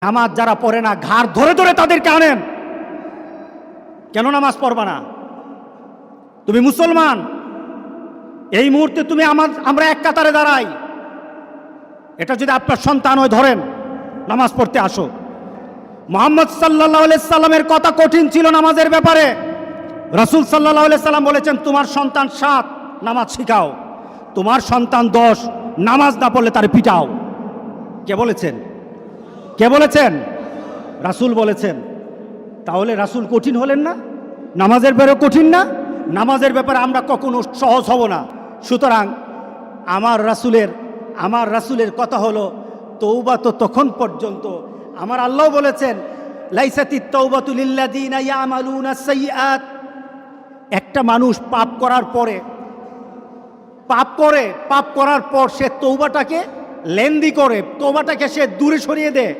নামাজ যারা পড়ে না ঘাড় ধরে ধরে তাদেরকে আনেন। কেন নামাজ পড়বা না? তুমি মুসলমান, এই মুহূর্তে তুমি আমরা এক কাতারে দাঁড়াই, এটা যদি আপনার সন্তান হয় ধরেন নামাজ পড়তে আসো। মুহাম্মদ সাল্লাল্লাহু আলাইহি সাল্লামের কথা কঠিন ছিল নামাজের ব্যাপারে। রাসূল সাল্লাল্লাহু আলাইহি সাল্লাম বলেছেন, তোমার সন্তান 7 নামাজ শিখাও, তোমার সন্তান 10 নামাজ না পড়লে তার পিটাও। কে বলেছেন? কে বলেছেন? রাসূল বলেছেন। তাহলে রাসূল কঠিন হলেন না? নামাজের ব্যাপারে কঠিন না? নামাজের ব্যাপারে আমরা কখনো সহজ হব না। সুতরাং আমার রাসূলের কথা হলো তওবা তো তখন পর্যন্ত। আমার আল্লাহ বলেছেন, লাইসাতিত তাওবাতু লিল্লাযিনা ইয়ামালুনা সাইয়্যাত। একটা মানুষ পাপ করার পর সে তওবাটাকে লেন্দি করে, তওবাটাকে সে দূরে সরিয়ে দেয়,